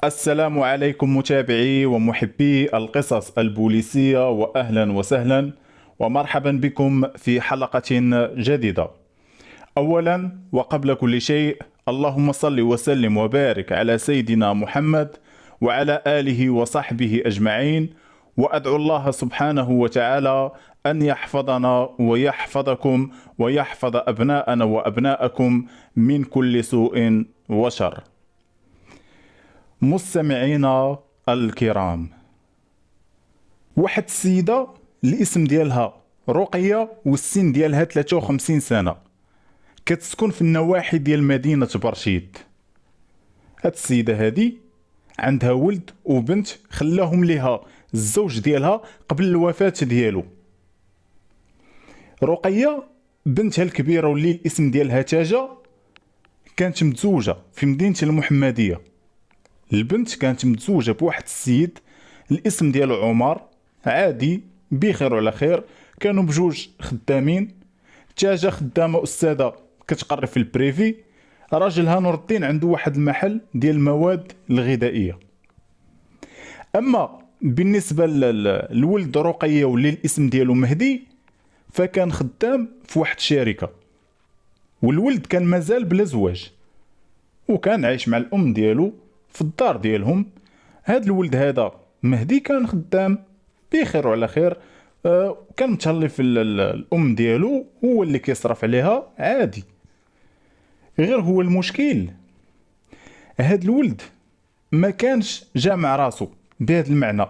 السلام عليكم متابعي ومحبي القصص البوليسية، وأهلا وسهلا ومرحبا بكم في حلقة جديدة. أولا وقبل كل شيء، اللهم صل وسلم وبارك على سيدنا محمد وعلى آله وصحبه أجمعين، وأدعو الله سبحانه وتعالى أن يحفظنا ويحفظكم ويحفظ أبناءنا وأبناءكم من كل سوء وشر. مستمعينا الكرام، واحد السيدة الاسم ديالها رقية والسن ديالها 53 سنة، كتسكن في النواحي ديال مدينة برشيد. هاد السيدة هادي عندها ولد وبنت خلاهم ليها الزوج ديالها قبل الوفاة ديالو. رقية بنتها الكبيرة واللي الاسم ديالها تاجة كانت متزوجة في مدينة المحمدية. البنت كانت متزوجة بواحد السيد الاسم ديالو عمر، عادي بخير وعلى خير، كانوا بجوج خدامين. تاجة خدامة أستاذة كتقري في البريفي، راجلها نور الدين عنده واحد المحل ديال المواد الغذائية. أما بالنسبة للولد رقية واللي الاسم ديالو مهدي، فكان خدام في واحد الشركة، والولد كان مازال بلا زواج وكان عايش مع الأم ديالو في الدار ديالهم. هاد الولد هذا مهدي كان خدام بخير وعلى خير، كان متهلي في الام ديالو، هو اللي كيصرف عليها عادي. غير هو المشكل، هاد الولد ما كانش جامع راسو بهذا المعنى.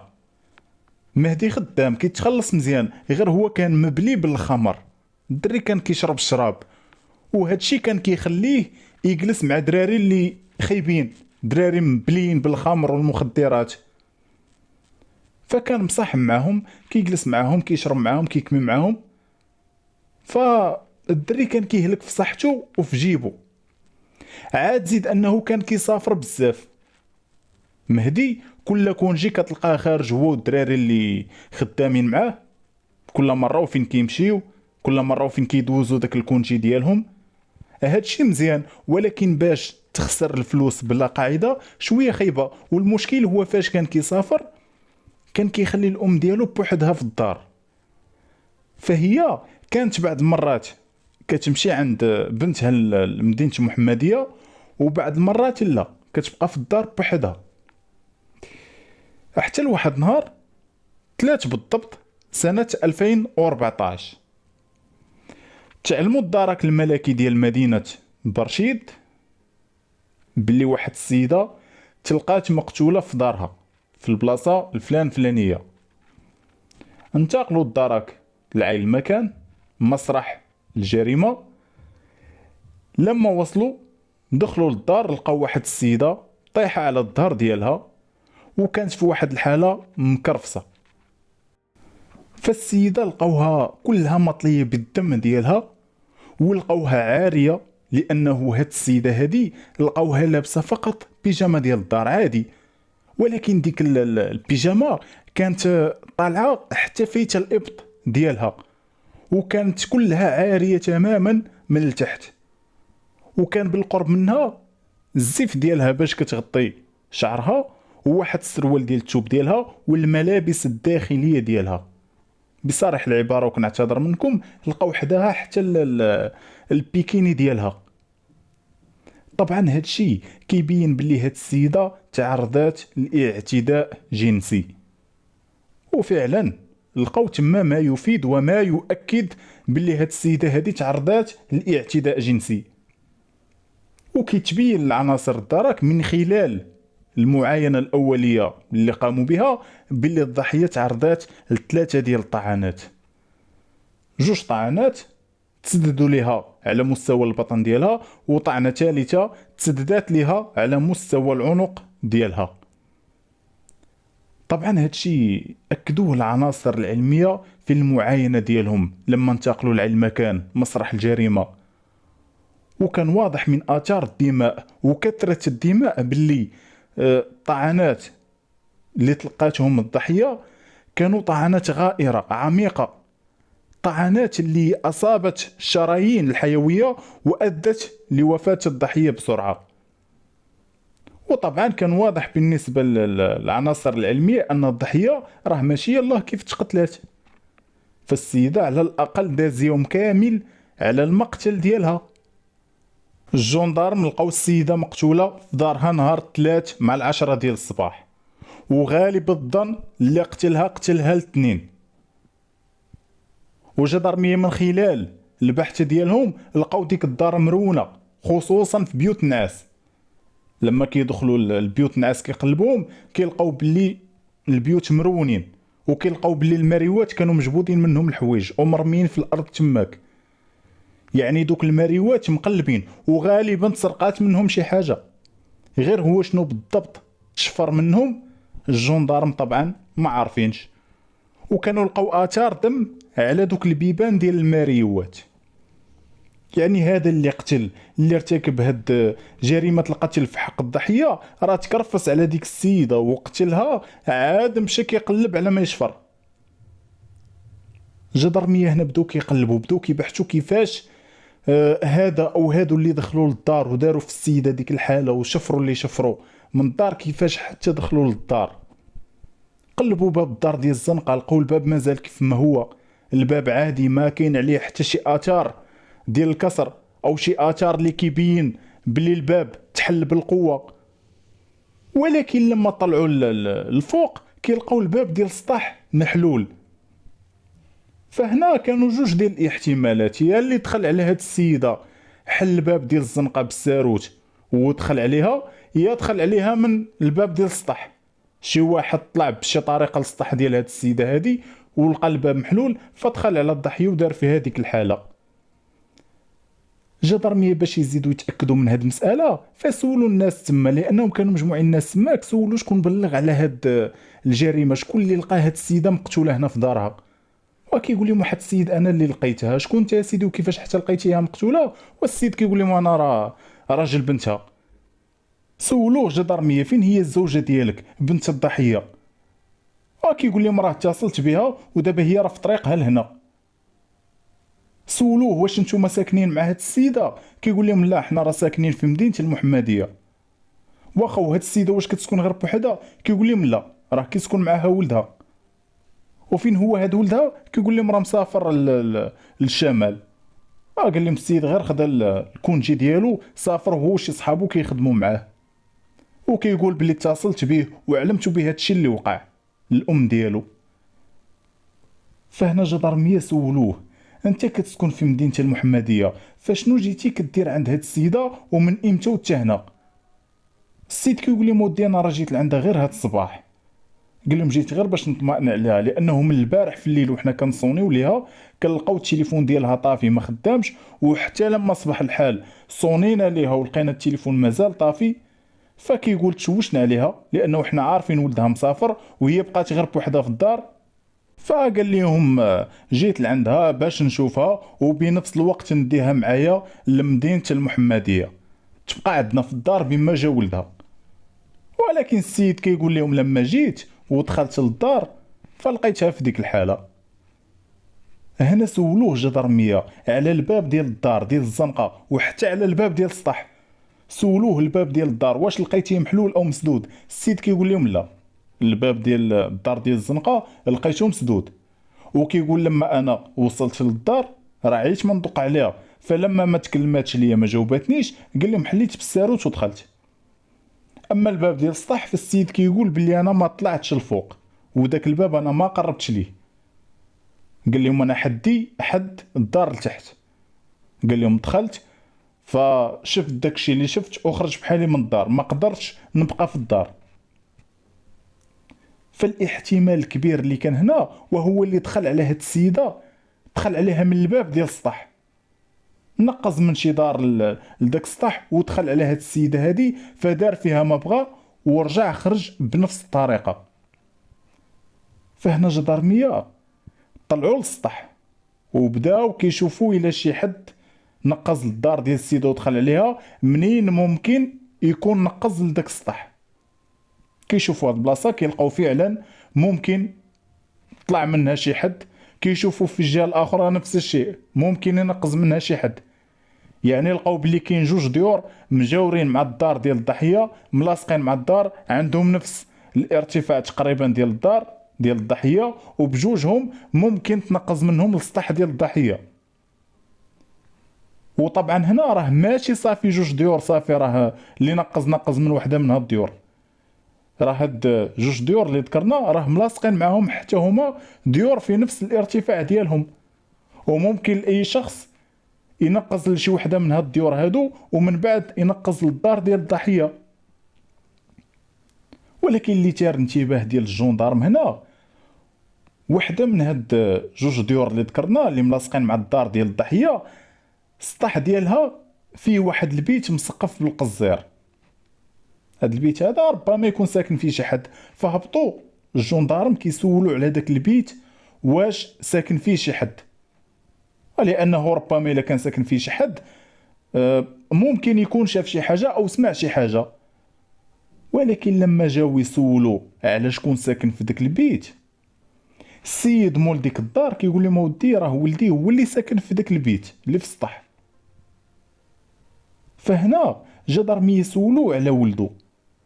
مهدي خدام كيتخلص مزيان، غير هو كان مبلي بالخمر. الدري كان كيشرب الشراب، وهذا الشيء كان كيخليه يجلس مع دراري اللي خايبين، دراري مبلين بالخمر والمخدرات. فكان مصاحب معهم، كيجلس معهم، كيشرب معهم، كيكمي معهم. فالدري كان كيهلك في صحته وفي جيبه. عاد زيد انه كان كيسافر بزاف. مهدي كل كونجي كتلقاه خارج هو والدراري اللي خدامين معاه، كل مره وفين كيمشيو، كل مره وفين كيدوزو داك الكونجي ديالهم. هادشي مزيان، ولكن باش تخسر الفلوس بلا قاعده شويه خايبه. والمشكل هو فاش كان كيسافر كان كيخلي الام ديالو بوحدها في الدار. فهي كانت بعض المرات كتمشي عند بنتها لمدينه المحمديه، وبعض المرات لا كتبقى في الدار بوحدها. حتى لواحد نهار 3 بالضبط سنه 2014 تعلموا الدرك الملكي ديال مدينه برشيد باللي واحد السيده تلقات مقتوله في دارها في البلاصه الفلانيه. انتقلوا الدرك لعين المكان مسرح الجريمه. لما وصلوا دخلوا للدار لقاو واحد السيده طايحه على الظهر ديالها، وكانت في واحد الحاله مكرفصه. فالسيده لقاوها كلها مطليه بالدم ديالها، ولقاوها عاريه، لانه هاد السيده هادي لقاوها لابسه فقط بيجامه ديال الدار عادي، ولكن ديك البيجامه كانت طالعه حتى فيتا الابط ديالها، وكانت كلها عاريه تماما من التحت. وكان بالقرب منها الزيف ديالها باش كتغطي شعرها، وواحد السروال ديال الثوب ديالها، والملابس الداخليه ديالها. بصريح العباره وكنعتذر منكم، لقاو حداها حتى البيكيني ديالها. طبعا هادشي كيبين بلي هاد السيده تعرضات لاعتداء جنسي، وفعلا لقاو تما ما يفيد وما يؤكد بلي هاد السيده هادي تعرضات لاعتداء جنسي. وكيتبين العناصر الدرك من خلال المعاينه الاوليه اللي قاموا بها بلي الضحيه تعرضات لثلاثه ديال الطعنات. 2 طعنات تسددوا ليها على مستوى البطن ديالها، وطعنه ثالثه تسددات ليها على مستوى العنق ديالها. طبعا هادشي اكدوه العناصر العلميه في المعاينه ديالهم لما انتقلوا لعين مكان مسرح الجريمه. وكان واضح من اثار الدماء وكثره الدماء باللي طعنات اللي تلقاتهم الضحيه كانوا طعنات غائره عميقه، طعنات اللي اصابت الشرايين الحيويه وادت لوفاه الضحيه بسرعه. وطبعا كان واضح بالنسبة للعناصر العلمية أن الضحية راه ماشي يلاه كيف تقتلات، فالسيدة على الأقل داز يوم كامل على المقتل ديالها. الجندارم لقاو السيدة مقتولة في دارها نهار 3 مع 10 ديال الصباح، وغالب الظن اللي قتلها الاثنين. وجدارمية من خلال البحث ديالهم لقاو ديك الدار مرونة، خصوصا في بيوت الناس. لما كيدخلوا البيوت الناس كيقلبوهم كيلقاو باللي البيوت مرونين، وكيلقاو باللي الماريوات كانوا مجبودين منهم الحوايج ومرميين في الارض تماك. يعني دوك الماريوات مقلبين، وغالبا تسرقات منهم شي حاجه، غير هو شنو بالضبط تشفر منهم الجندارم طبعا ما عارفينش. وكانوا لقاو اثار دم على دوك البيبان ديال الماريوات. يعني هذا اللي قتل، اللي ارتكب هاد جريمة القتل في حق الضحية، راه تكرفس على ديك السيدة وقتلها، عاد مشى كيقلب على ما يشفر. جدرمية هنا بداو كيقلبوا، بداو كيبحثوا كيفاش هذا او هادو اللي دخلوا للدار وداروا في السيدة ديك الحالة وشفروا اللي شفروا من الدار، كيفاش حتى دخلوا للدار. قلبوا باب الدار ديال الزنقة، لقوا الباب مازال كيف ما هو، الباب عادي ما كاين عليه حتى شي اثار ديال الكسر او شي اثار اللي كيبين بلي الباب تحل بالقوه. ولكن لما طلعوا الفوق كيلقاو الباب ديال السطح محلول. فهنا كانوا جوج ديال الاحتمالات، يا اللي دخل على هاد السيده حل الباب ديال الزنقه بالساروت ودخل عليها، يا دخل عليها من الباب ديال السطح. شي واحد طلع بشي طريقه للسطح ديال هاد السيده هادي ولقى الباب محلول، فدخل على الضحيه ودار في هذيك الحاله. جدرمية باش يزيدوا يتاكدوا من هاد المساله فسولوا الناس تما، لانهم كانوا مجموعين الناس تماك، سولوا شكون بلغ على هاد الجريمه، شكون اللي لقى هاد السيده مقتوله هنا في دارها. وكيقول لهم واحد السيد انا اللي لقيتها. شكون انت يا سيدي وكيفاش حتى لقيتيها مقتوله؟ والسيد كيقول لهم انا راه راجل بنتها. سولوه جدرمية فين هي الزوجه ديالك بنت الضحيه؟ كيقول لهم راه اتصلت بها ودابا هي راه في طريقها لهنا. سولوه واش نتوما ساكنين مع هاد السيده؟ كيقول لهم لا حنا راه ساكنين في مدينه المحمديه. واخا وهاد السيده واش كتسكن غير بوحدها؟ كيقول لهم لا راه كيسكن معاها ولدها. وفين هو هاد ولدها؟ كيقول لهم راه مسافر للشمال. قال لهم السيد غير خدا الكونجي ديالو سافر هو وشي صحابو كيخدموا معاه. وكيقول بلي اتصلت به وعلمت به هادشي اللي وقع الام ديالو. فهنا جدرمية سولوه انت كتسكن في مدينه المحمديه، فشنو جيتي كدير عند هاد السيده ومن امتى وتا هنا؟ السيد كيقول لي مودي انا راه جيت لعندها غير هاد الصباح. قال لهم جيت غير باش نطمئن عليها، لانه من البارح في الليل وحنا كنصونيو ليها كنلقاو التليفون ديالها طافي ما خدامش، وحتى لما صبح الحال صونينا ليها ولقينا التليفون مازال طافي. فكيقول تشوشنا عليها لانه حنا عارفين ولدها مسافر وهي بقات غير بوحدها في الدار. فقال لهم جيت لعندها باش نشوفها وبنفس الوقت نديها معايا لمدينة المحمدية تبقى عندنا في الدار بما جا ولدها. ولكن السيد كيقول لهم لما جيت ودخلت للدار فلقيتها في ديك الحالة. هنا سولوه جدرمية على الباب ديال الدار ديال الزنقة وحتى على الباب ديال السطح. سولوه الباب ديال الدار واش لقيتيه محلول او مسدود؟ السيد كيقول لهم لا الباب ديال الدار ديال الزنقه لقيته مسدود. وكيقول لما انا وصلت للدار راه عييت ما ندق عليها، فلما ما تكلماتش ليا ما جاوباتنيش قال لهم حليت بالساروت ودخلت. اما الباب ديال السطح فالسيد كيقول بلي انا ما طلعتش الفوق وداك الباب انا ما قربتش ليه. قال لهم انا حدي حد الدار لتحت. قال لهم دخلت فشفت داكشي اللي شفت وخرج بحالي من الدار، ما قدرتش نبقى في الدار. فالاحتمال الكبير اللي كان هنا وهو اللي دخل على هاد السيده، دخل عليها من الباب ديال السطح، نقز من شي دار لداك السطح ودخل على هاد السيده هادي فدار فيها ما بغى ورجع خرج بنفس الطريقه. فهنا جدارمية طلعوا للسطح وبداو كيشوفوا الى شي حد نقز للدار ديال السيده ودخل عليها، منين ممكن يكون نقز لداك السطح. كيشوفوا هاد البلاصه كيلقاو فعلا ممكن طلع منها شي حد، كيشوفوا في الجهه الاخرى نفس الشيء ممكن ينقز منها شي حد. يعني لقاو بلي كاين جوج ديور مجاورين مع الدار ديال الضحيه، ملاصقين مع الدار، عندهم نفس الارتفاع تقريبا ديال الدار ديال الضحيه، وبجوجهم ممكن تنقز منهم السطح ديال الضحيه. وطبعا هنا راه ماشي صافي جوج ديور صافي، راه اللي نقز من وحده من هاد الديور، راه هاد جوج ديور اللي ذكرنا راه ملاصقين معاهم حتى هما ديور في نفس الارتفاع ديالهم. وممكن لاي شخص ينقز لشي وحده من هاد الديور هادو ومن بعد ينقز للدار ديال الضحيه. ولكن اللي تار انتباه ديال الجندارم هنا، وحده من هاد جوج ديور اللي ذكرنا اللي ملاصقين مع الدار ديال الضحيه، السطح ديالها فيه واحد البيت مسقف بالقزير. هاد البيت هذا ربما يكون ساكن فيه شي حد، فهبطوا الجندارم كيسولوا على داك البيت واش ساكن فيه شي حد، لانه ربما الا كان ساكن فيه شي حد ممكن يكون شاف شي حاجه او سمع شي حاجه. ولكن لما جاو يسولوا على شكون ساكن في داك البيت، السيد مول ديك الدار كيقول لهم ودي راه ولدي هو اللي ساكن في داك البيت اللي في السطح. فهنا جا ضرمي يسولوا على ولده،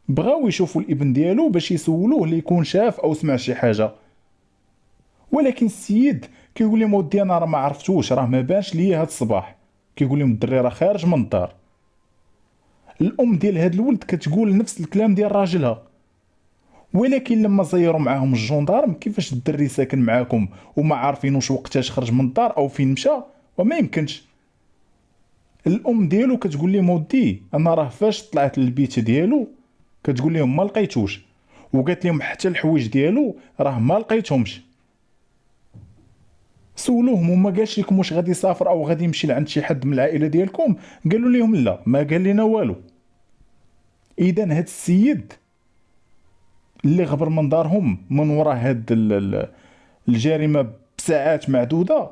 بغاو يشوفوا الابن ديالو باش يسولوه اللي يكون شاف او سمع شي حاجه. ولكن السيد كيقول لهم ودي انا راه ما عرفتوش، راه ما بانش ليا هاد الصباح. كيقول لهم الدري راه خارج من الدار. الام ديال هاد الولد كتقول نفس الكلام ديال راجلها. ولكن لما زيروا معاهم الجندارم كيفاش الدري ساكن معاكم وما عارفين واش وقتاش خرج من الدار او فين مشى، وما يمكنش. الام ديالو كتقول لهم ودي انا راه فاش طلعت للبيت ديالو كتقول لهم ما لقيتوش، وقالت لهم حتى الحوايج ديالو راه ما لقيتهمش. سولوهم وما قالش لكم واش غادي يسافر او غادي يمشي لعند شي حد من العائله ديالكم؟ قالوا لهم لا، ما قال لنا والو. اذا هاد السيد اللي غبر من دارهم من وراء هاد الجريمه بساعات معدوده،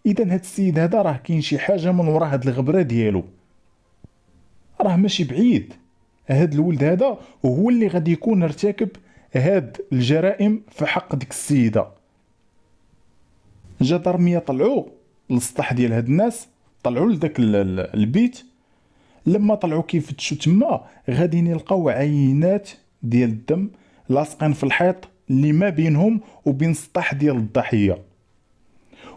اذا هاد السيد هذا راه كاين شي حاجه من وراء هاد الغبره ديالو، راه ماشي بعيد هاد الولد هذا هو اللي غادي يكون ارتكب هاد الجرائم في حق ديك السيده. جدرمية طلعوا للسطح ديال هاد الناس، طلعوا لذاك البيت. لما طلعوا كيفتشوا تما غادي يلقاو عينات ديال الدم لاصقين في الحيط اللي ما بينهم وبين السطح ديال الضحيه.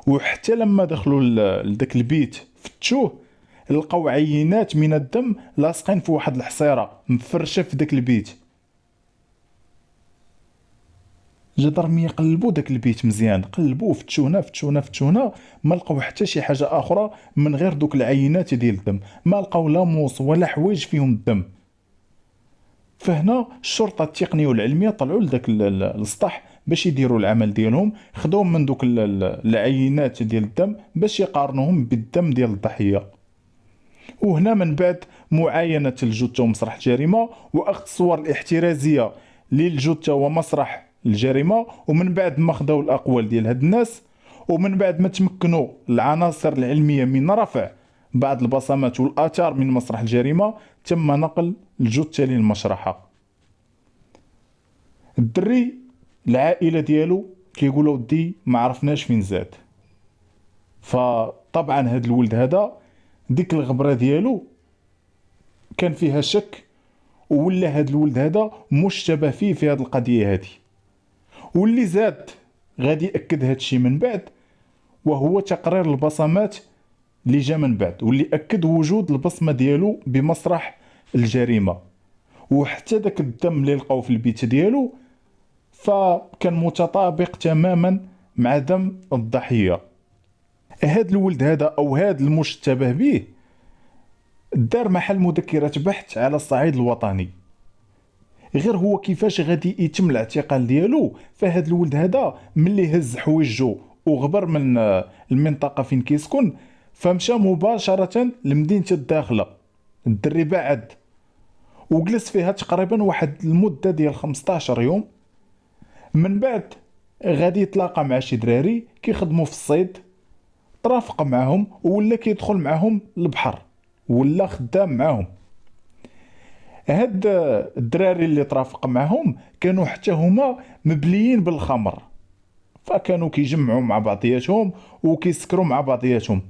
وحتى لما دخلوا لذاك البيت فتشوه لقاو عينات من الدم لاصقين في واحد الحصيره مفرشه في ذاك البيت. جدرمي يقلبوا داك البيت مزيان، قلبوه فتشونا ما لقاو حتى شي حاجه اخرى من غير دوك العينات ديال الدم، ما لقاو لا موس ولا حوايج فيهم الدم. فهنا الشرطه التقنيه والعلميه طلعوا لذاك السطح باش يديروا العمل ديالهم، خداو من دوك العينات ديال الدم باش يقارنوهم بالدم ديال الضحيه. وهنا من بعد معاينه الجثه ومسرح الجريمه واخذ الصور الاحترازيه للجثه ومسرح الجريمه، ومن بعد ما خداو الاقوال ديال هاد الناس، ومن بعد ما تمكنوا العناصر العلميه من رفع بعض البصمات والاثار من مسرح الجريمه، تم نقل الجثه للمشرحه. الدري العائله ديالو كيقولوا ودي ما عرفناش فين زاد. فطبعا هاد الولد هذا ديك الغبره ديالو كان فيها شك، ولا هاد الولد هذا مشتبه فيه في هاد القضيه هذه. واللي زاد غادي ياكد هاد الشيء من بعد وهو تقرير البصمات اللي جا من بعد، واللي اكد وجود البصمه ديالو بمسرح الجريمه. وحتى داك الدم اللي لقاو في البيت ديالو فكان متطابق تماما مع دم الضحيه. هاد الولد هذا او هاد المشتبه به دار محل مذكره بحث على الصعيد الوطني. غير هو كيفاش غادي يتم الاعتقال ديالو، فهاد الولد هذا ملي هز حوايجو وغبر من المنطقه فين كيسكن فمشى مباشره لمدينه الداخله. الدري بعد وجلس فيها تقريبا واحد المده ديال 15 يوم. من بعد غادي يتلاقى مع شي دراري كيخدموا في الصيد، ترافق معهم ولا كيدخل معهم البحر ولا خدام معهم. هاد الدراري اللي ترافق معهم كانوا حتى هما مبليين بالخمر، فكانوا كيجمعوا مع بعضياتهم وكيسكروا مع بعضياتهم.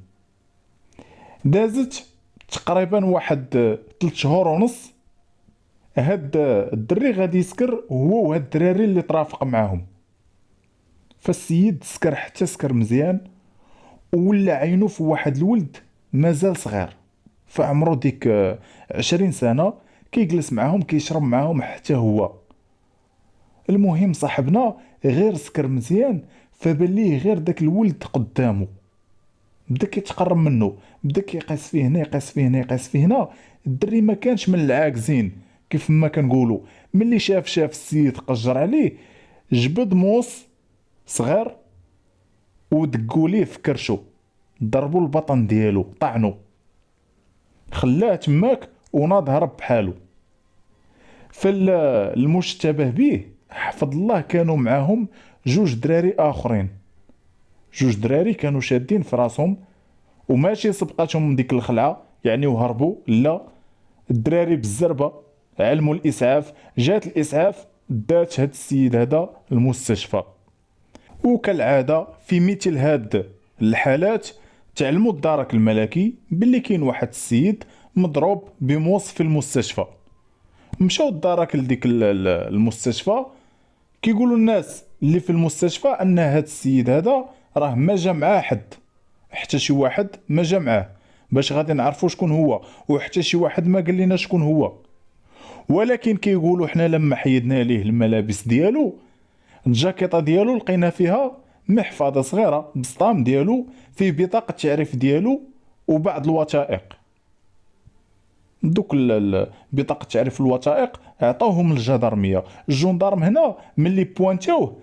دازت تقريبا واحد 3 شهور ونص هاد الدري غادي يسكر هو وهاد الدراري اللي ترافق معاهم. فالسيد سكر حتى سكر مزيان، ولا عينو في واحد الولد مازال صغير فعمرو ديك 20 سنة، كيجلس معاهم كيشرب معاهم حتى هو. المهم صاحبنا غير سكر مزيان فبان ليه غير داك الولد قدامه، بدا كيتقرب منه، بدا كيقيس فيه هنا يقيس فيه هنا يقيس فيه هنا. الدري ما كانش من العاكزين كيف ما كنقولوا، ملي شاف السيد قجر عليه، جبد موس صغير ودقوا ليه في كرشو، ضربوا البطن ديالو طعنو، خلاه تماك وناض هرب بحالو. فالمشتبه به حفظ الله كانوا معاهم جوج دراري اخرين، جوج دراري كانوا شادين في راسهم وماشي سبقاتهم ديك الخلعه يعني وهربوا، لا، الدراري بالزربه علموا الاسعاف، جات الاسعاف دات هاد السيد هذا المستشفى. وكالعاده في مثل هاد الحالات تعلموا الدرك الملكي باللي كاين واحد السيد مضروب بموس في المستشفى. مشاو الدرك لديك المستشفى، كيقولوا الناس اللي في المستشفى ان هاد السيد هذا راه ما جا معاه حد، حتى شي واحد ما جا معاه باش غادي نعرفوا شكون هو، وحتى شي واحد ما قال لنا شكون هو. ولكن كيقولوا حنا لما حيدنا ليه الملابس ديالو، الجاكيطه ديالو لقينا فيها محفظه صغيره بسطام ديالو فيه بطاقه التعريف ديالو وبعض الوثائق. دوك بطاقه تعريف الوثائق عطاوهم الجدرميه. الجندرم هنا ملي بوانتاوه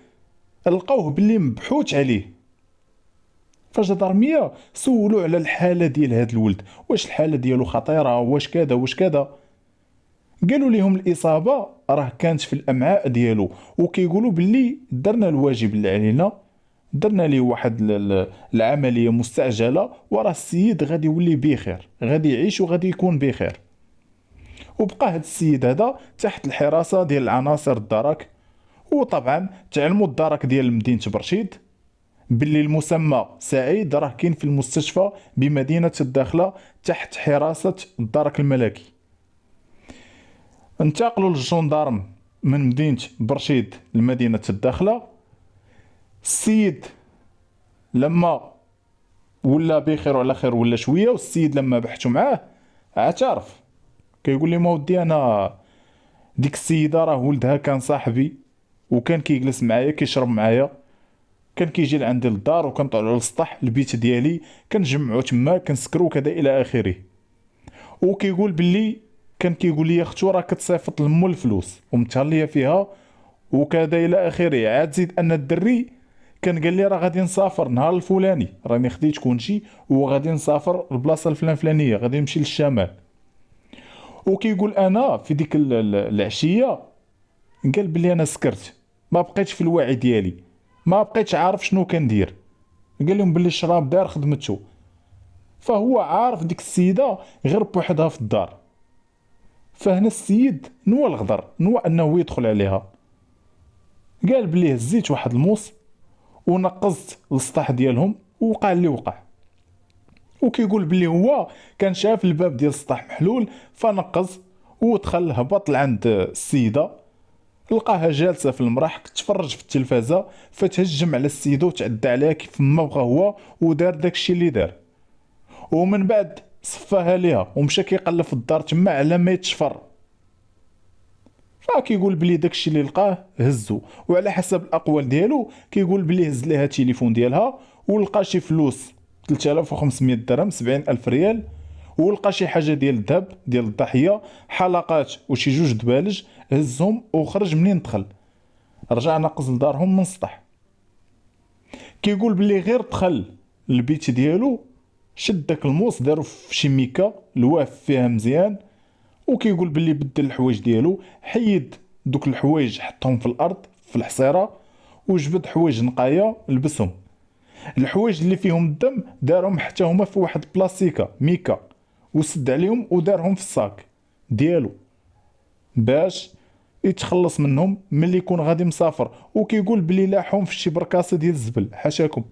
لقاوه باللي مبحوث عليه. فالجدرميه سولوا على الحاله ديال هذا الولد، واش الحاله ديالو خطيره، واش كذا واش كذا. قالوا لهم الاصابه راه كانت في الامعاء ديالو، وكيقولوا باللي درنا الواجب اللي علينا، درنا ليه واحد العمليه مستعجله، وراه السيد غادي يولي بخير، غادي يعيش وغادي يكون بخير. وبقى هاد السيد هذا تحت الحراسه ديال العناصر الدرك. وطبعا تعلموا الدرك ديال مدينه برشيد باللي المسمى سعيد راه كاين في المستشفى بمدينه الداخله تحت حراسه الدرك الملكي. انتقلوا للجندارم من مدينه برشيد لمدينه الداخله. السيد لما ولا بخير وعلى خير ولا شويه، والسيد لما بحثوا معاه اعترف، كيقول لي ما ودي انا ديك السيده راه ولدها كان صاحبي وكان كيجلس معايا كيشرب معايا، كان كيجي لعندي للدار وكنطلعوا للسطح البيت ديالي كنجمعوا تما كنسكروا كذا الى اخره. وكيقول باللي كان كيقول لي اختو راه كتصيفط لمو الفلوس ومتهليه فيها وكذا الى اخره. عاد زيد ان الدري كان قال لي راه غادي نسافر نهار الفلاني، راني خديت كلشي وغادي نسافر البلاصه الفلانيه، غادي نمشي للشمال. وكيقول انا في ديك العشيه قال بلي انا سكرت، ما بقيتش في الوعي ديالي، ما بقيتش عارف شنو كندير. قال لهم بلي الشراب دار خدمته، فهو عارف ديك السيده غير بوحدها في الدار. فهنا السيد نوى الغدر، نوى انه يدخل عليها. قال بلي هزيت واحد الموس ونقزت السطح ديالهم ووقع اللي وقع. وكيقول بلي هو كان شاف الباب ديال السطح محلول فنقز ودخل هبط لعند السيده، لقاها جالسه في المرح كتفرج في التلفازه، فتهجم على السيده وتعدى عليها كيف ما بغى هو ودار داكشي اللي دار. ومن بعد صفاها ليها ومشى كيقلب في الدار تما على ما يتشفر. فكيقول بلي داكشي اللي لقاه هزو، وعلى حسب الاقوال ديالو كيقول بلي هز ليها التليفون ديالها ولقى شي فلوس 3500 درهم 70,000 ريال، ولقى شي حاجه ديال الذهب ديال الضحيه، حلقات وشي جوج دبالج، هزهم وخرج. منين دخل رجع ناقص لدارهم من السطح. كيقول بلي غير دخل البيت ديالو شد داك الموس دارو في شي ميكا لواف فيها مزيان، وكيقول بلي بدل الحوايج ديالو، حيد دوك الحوايج حطهم في الارض في الحصيره، وجبد حوايج نقايه لبسهم. الحوايج اللي فيهم الدم دارهم حتى هما في واحد بلاستيكا ميكا وسد عليهم ودارهم في الصاك ديالو باش يتخلص منهم ملي يكون غادي مسافر. وكيقول بلي لاحهم في شي بركاسه ديال الزبل حاشاكم.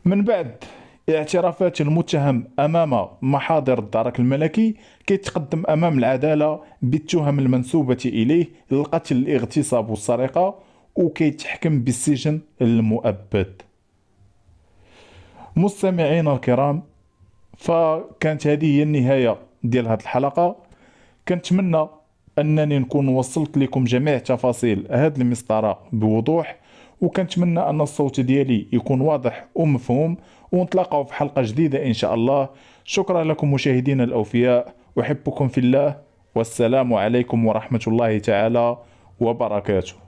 من بعد اعترافات المتهم أمام محاضر الدرك الملكي كيتقدم أمام العدالة بالتهم المنسوبة إليه القتل، الاغتصاب والسرقة، وكيتحكم بالسجن المؤبد. مستمعينا الكرام، فكانت هذه هي النهاية ديال هذه الحلقة. كنتمنى أنني نكون وصلت لكم جميع تفاصيل هذه المسطرة بوضوح، وكنتمنى أن الصوت ديالي يكون واضح ومفهوم، ونتلاقاو في حلقة جديدة إن شاء الله. شكرا لكم مشاهدينا الأوفياء، أحبكم في الله، والسلام عليكم ورحمة الله تعالى وبركاته.